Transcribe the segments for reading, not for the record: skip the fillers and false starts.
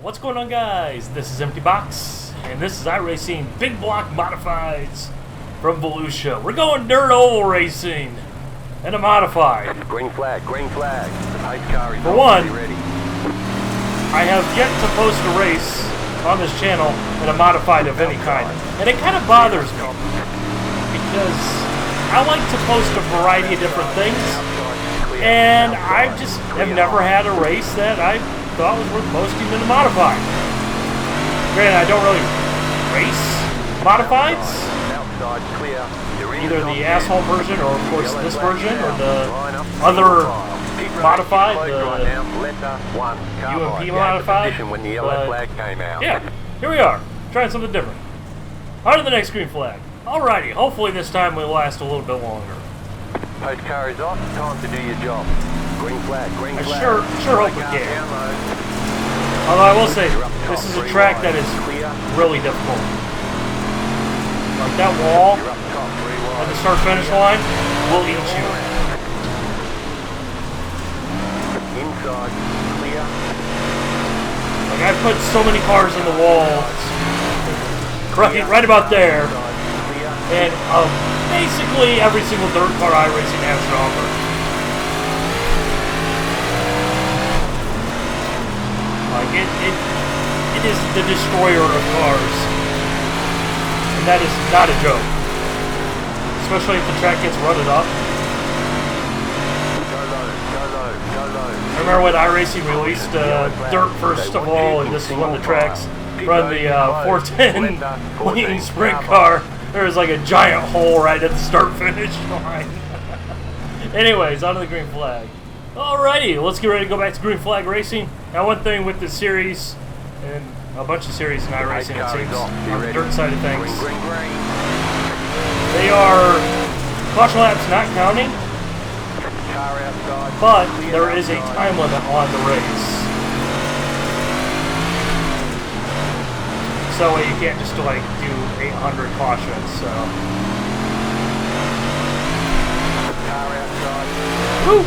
What's going on, guys? This is Empty Box, and this is iRacing Big Block Modifieds from Volusia. We're going dirt oval racing and a modified. Green flag, green flag. The pace car is For one, ready. I have yet to post a race on this channel in a modified of any kind, and it kind of bothers me because I like to post a variety of different things, and I just have never had a race that I thought was worth posting in a modified. Granted, I don't really race modifieds, either the asphalt version or of course this version or the other modified, the UMP modified. But yeah, here we are, trying something different. On to the next green flag. Alrighty, hopefully this time will last a little bit longer. Post car is off, time to do your job. Green flag, green flag. I sure hope we can. Although I will say, this is a track that is really difficult. Like that wall at the start-finish line will eat you. Inside, clear. Like I've put so many cars in the wall, right about there, and basically every single dirt car iRacing has to offer. Like it is the destroyer of cars, and that is not a joke. Especially if the track gets rutted up. Go low, go low, go low. I remember when iRacing released dirt first of all, and this is one of the tracks. Run the 410 Wheaton sprint car. There was like a giant hole right at the start-finish line. Anyways, on to the green flag. Alrighty, let's get ready to go back to green flag racing. Now, one thing with this series, and a bunch of series in iRacing, it seems, on the dirt side of things, they are caution laps not counting, but there is a time limit on the race. So you can't just like do 800 cautions, so. Woo!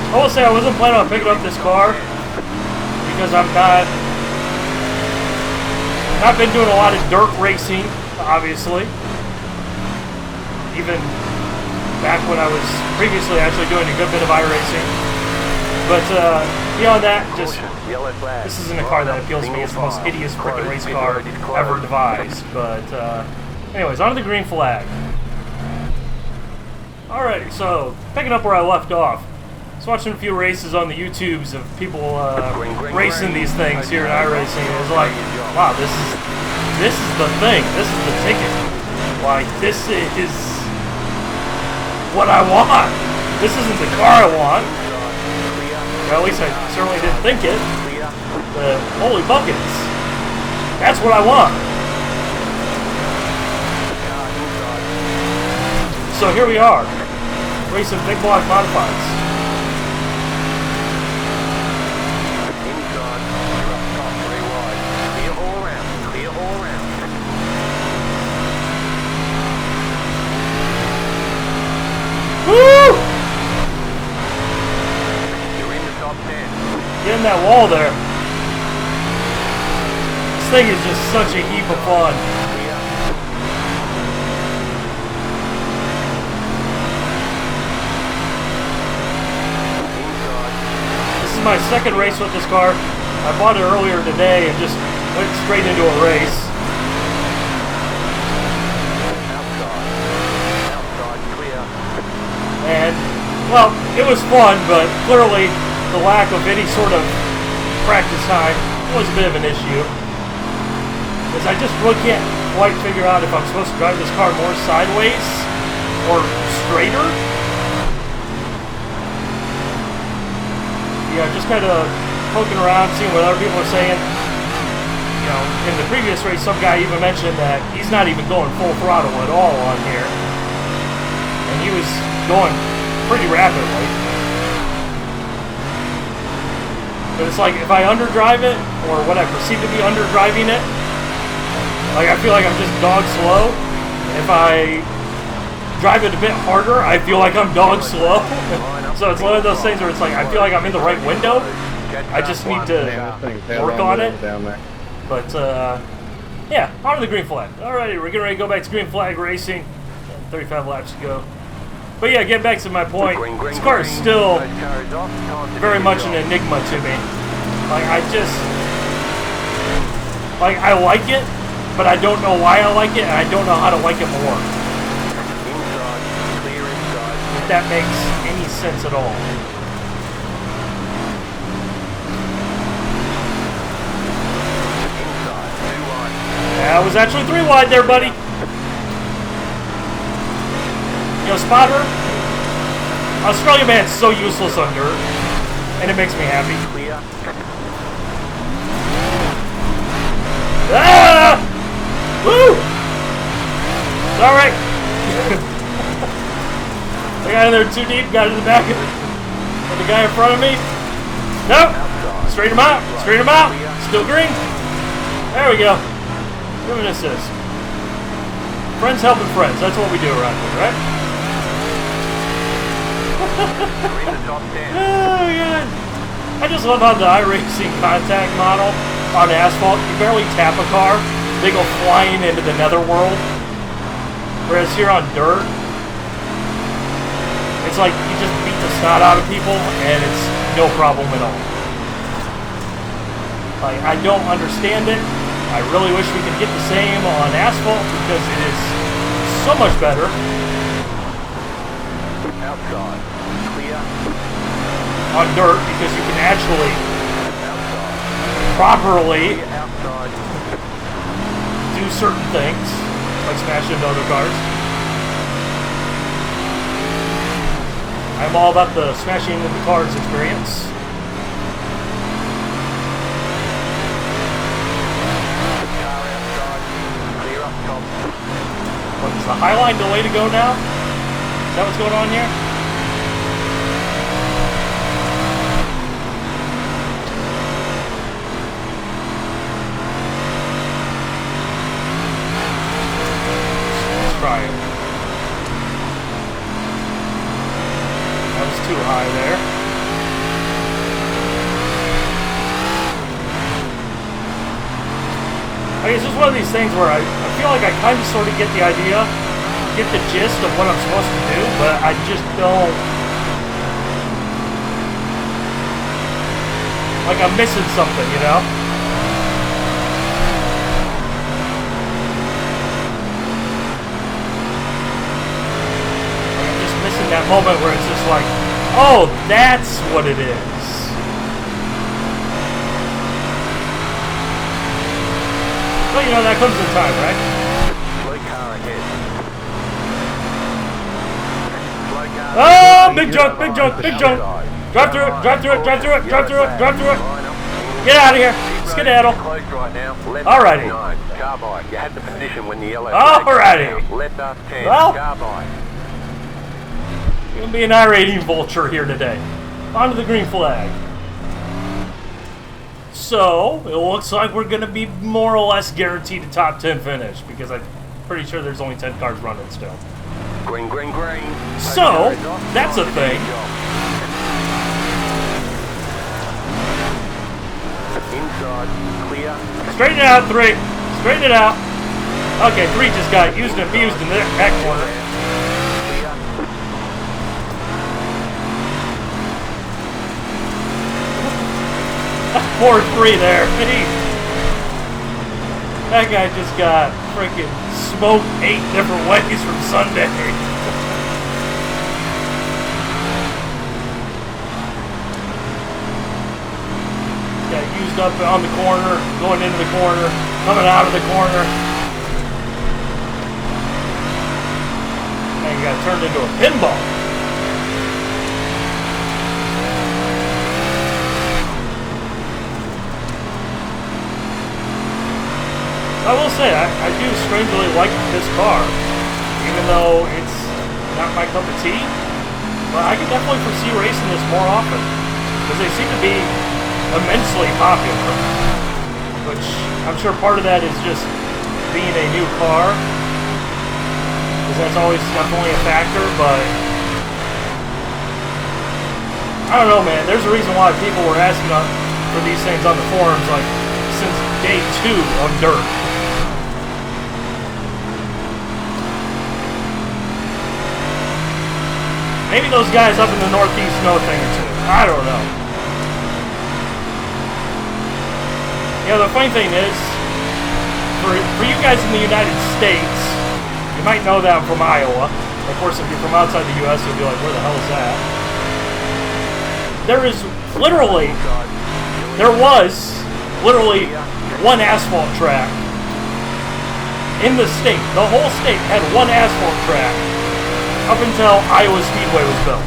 I will say I wasn't planning on picking up this car because I've not been doing a lot of dirt racing, obviously. Even back when I was previously actually doing a good bit of iRacing. But beyond that, just this isn't a car that appeals to me. It's the most hideous freaking race car ever devised. But anyways, on to the green flag. Alright, so picking up where I left off. I was watching a few races on the YouTubes of people racing these things here in iRacing. It was like, wow, this is the thing. This is the ticket. Like, this is what I want. This isn't the car I want. Well, at least I certainly didn't think it. But holy buckets, that's what I want. So here we are, racing big block modifieds. Woo! You're in the top 10. Get in that wall there. This thing is just such a heap of fun. This is my second race with this car. I bought it earlier today and just went straight into a race. And, well, it was fun, but clearly the lack of any sort of practice time was a bit of an issue. Because I just really can't quite figure out if I'm supposed to drive this car more sideways or straighter. Yeah, just kind of poking around, seeing what other people are saying. You know, in the previous race, some guy even mentioned that he's not even going full throttle at all on here. And he was going pretty rapidly. But it's like, if I underdrive it, or what I perceive to be underdriving it, like I feel like I'm just dog slow. If I drive it a bit harder, I feel like I'm dog slow. So it's one of those things where it's like, I feel like I'm in the right window, I just need to Man, this thing's work on it. down there. But, yeah, on to the green flag. Alrighty, we're getting ready to go back to green flag racing. 35 laps to go. But yeah, getting back to my point, this car is still very much an enigma to me. Like, I like it, but I don't know why I like it, and I don't know how to like it more. If that makes any sense at all. That was actually 3 wide there, buddy. You know, spotter, Australian man's so useless on dirt, and it makes me happy. Ah! Woo! It's alright. I got in there too deep, got in the back of the guy in front of me. Nope. Straighten him out. Straighten him out. Still green. There we go. Give an assist. Friends helping friends. That's what we do around here, right? Oh, God. I just love how the iRacing contact model on asphalt, you barely tap a car, they go flying into the netherworld. Whereas here on dirt, it's like you just beat the snot out of people and it's no problem at all. Like, I don't understand it. I really wish we could get the same on asphalt because it is so much better. Outside. Clear. On dirt because you can actually properly do certain things, like smash into other cars. I'm all about the smashing into cars experience. What, is the Highline the way to go now? Is that what's going on here? Try it. That was too high there. I guess it's one of these things where I feel like I kind of sort of get the idea, get the gist of what I'm supposed to do, but I just don't. Like I'm missing something, you know? In that moment where it's just like, oh, that's what it is. But you know, that comes in time, right? Oh, big jump, big jump, big jump. Drive through it, drive through it, drive through it, drive through it, drive through it. Get out of here. Skedaddle. Alrighty. Alrighty. Well, gonna be an iRacing vulture here today. On to the green flag. So, it looks like we're gonna be more or less guaranteed a top 10 finish because I'm pretty sure there's only 10 cars running still. Green, green, green. So, that's a thing. Inside, clear. Straighten it out, 3. Straighten it out. Okay, 3 just got used and abused in that corner. 4-3 there. That guy just got freaking smoked 8 different ways from Sunday. Got used up on the corner, going into the corner, coming out of the corner. And got turned into a pinball. I will say, I do strangely like this car, even though it's not my cup of tea, but I can definitely foresee racing this more often, because they seem to be immensely popular, which I'm sure part of that is just being a new car, because that's always definitely a factor, but I don't know, man, there's a reason why people were asking for these things on the forums, like, since day 2 of Dirt. Maybe those guys up in the Northeast know a thing or two. I don't know. Yeah, the funny thing is, for you guys in the United States, you might know that I'm from Iowa. Of course, if you're from outside the U.S., you'll be like, where the hell is that? There was literally one asphalt track in the state. The whole state had one asphalt track up until Iowa Speedway was built.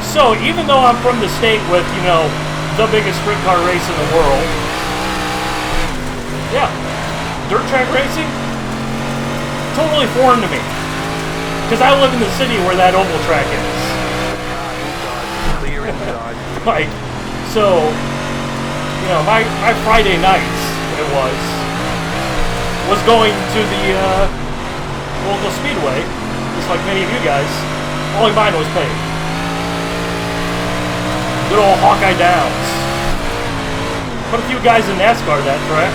So even though I'm from the state with, you know, the biggest sprint car race in the world, yeah, dirt track racing, totally foreign to me. Because I live in the city where that oval track is. Like, so, you know, my Friday nights, was going to the local speedway, just like many of you guys. Only mine was paid. Good old Hawkeye Downs. Put a few guys in NASCAR that track.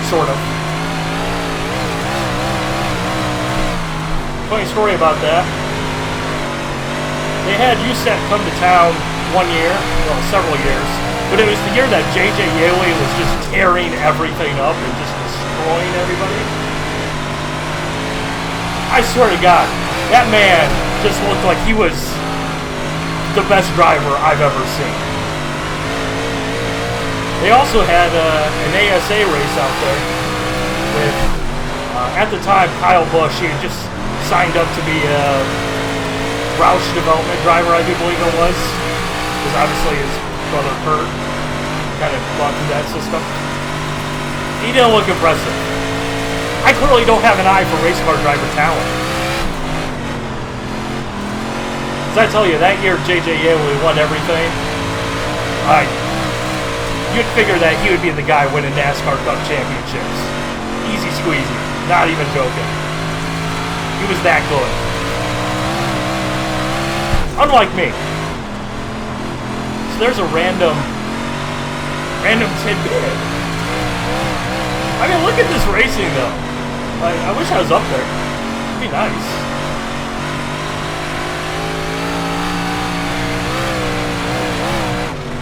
Sort of. Funny story about that. They had USAC come to town one year, well, several years, but it was the year that J.J. Yaley was just tearing everything up and just destroying everybody. I swear to God, that man just looked like he was the best driver I've ever seen. They also had an ASA race out there with, at the time, Kyle Busch. He had just signed up to be a Roush development driver, I do believe it was, because obviously his brother Kurt kind of gone through that system. He didn't look impressive. I clearly don't have an eye for race car driver talent. As I tell you, that year J.J. Yaley won everything. You'd figure that he would be the guy winning NASCAR Cup championships. Easy squeezy. Not even joking. He was that good. Unlike me. So there's a random tidbit. I mean, look at this racing, though. I wish I was up there. It'd be nice.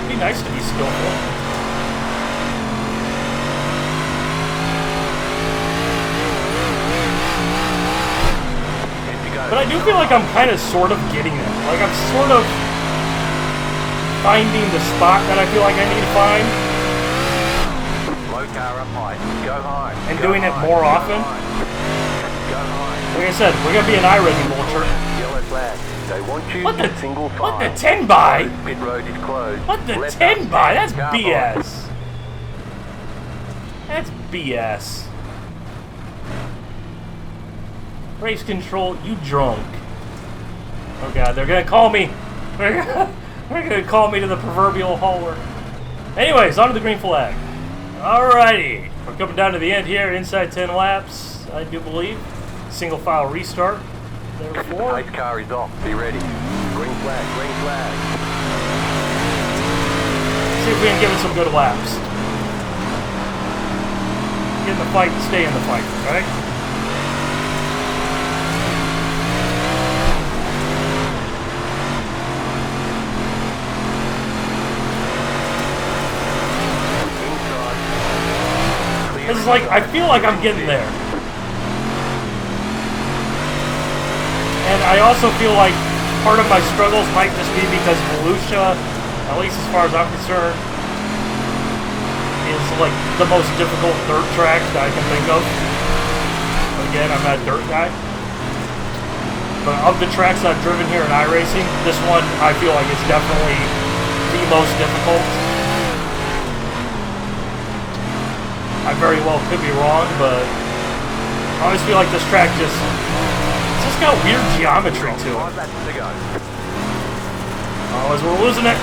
It'd be nice to be skillful. But I do feel like I'm kind of sort of getting it. Like I'm sort of finding the spot that I feel like I need to find. Low car up high. Go high. And doing it more often. Like I said, we're going to be an iRacing vulture. Yellow flag. They want you single file. What the 10 by? Pit road is closed. What the 10 by? That's BS. That's BS. Race control, you drunk. Oh god, they're gonna call me. They're gonna call me to the proverbial hauler. Anyways, on to the green flag. Alrighty, we're coming down to the end here. Inside 10 laps, I do believe. Single file restart. Therefore, Pace car is off. Be ready. Green flag. Green flag. see if we can give it some good laps. Get in the fight and stay in the fight, right? It's like, I feel like I'm getting there. And I also feel like part of my struggles might just be because Volusia, at least as far as I'm concerned, is like the most difficult dirt track that I can think of. But again, I'm not a dirt guy. But of the tracks I've driven here in iRacing, this one I feel like is definitely the most difficult. I very well could be wrong, but I always feel like this track it's just got weird geometry to it. Oh, as we're losing it.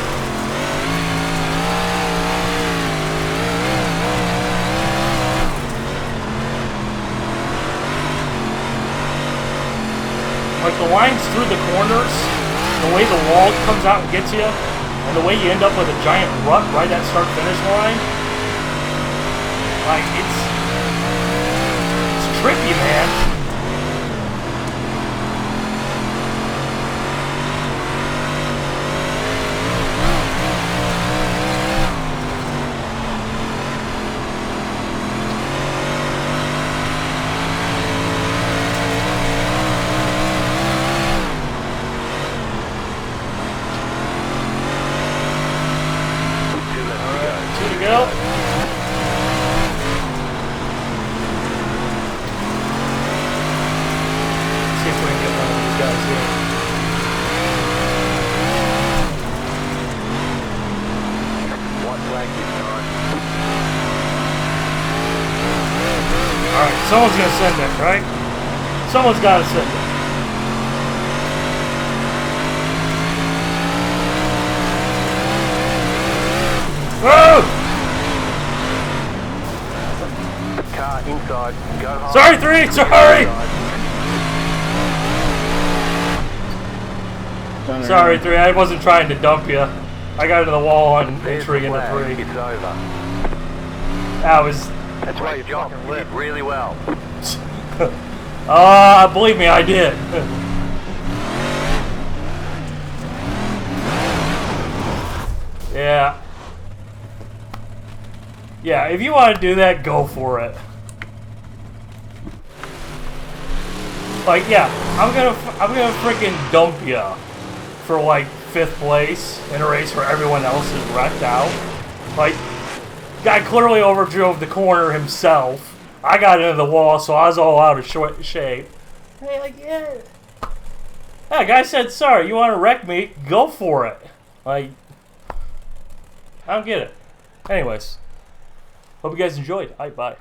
Like the lines through the corners, the way the wall comes out and gets you, And the way you end up with a giant rut right at start-finish line, like, it's tricky, man. Go. See if we can get one of these guys here. White flag is on. Alright, someone's gonna send it, right? Someone's gotta send it. Whoa! Car inside. Go home. Sorry, 3! Sorry! Sorry, 3. I wasn't trying to dump you. I got into the wall on entry into 3. It's over. That was... That's right, you fucking did really well. Believe me, I did. Yeah. Yeah, if you want to do that, go for it. Like, yeah, I'm gonna freaking dump ya for like 5th place in a race where everyone else is wrecked out. Like, guy clearly overdrove the corner himself. I got into the wall, so I was all out of shape. Hey, like, yeah. Yeah, guy said, sorry, you want to wreck me? Go for it. Like, I don't get it. Anyways. Hope you guys enjoyed. Alright, bye.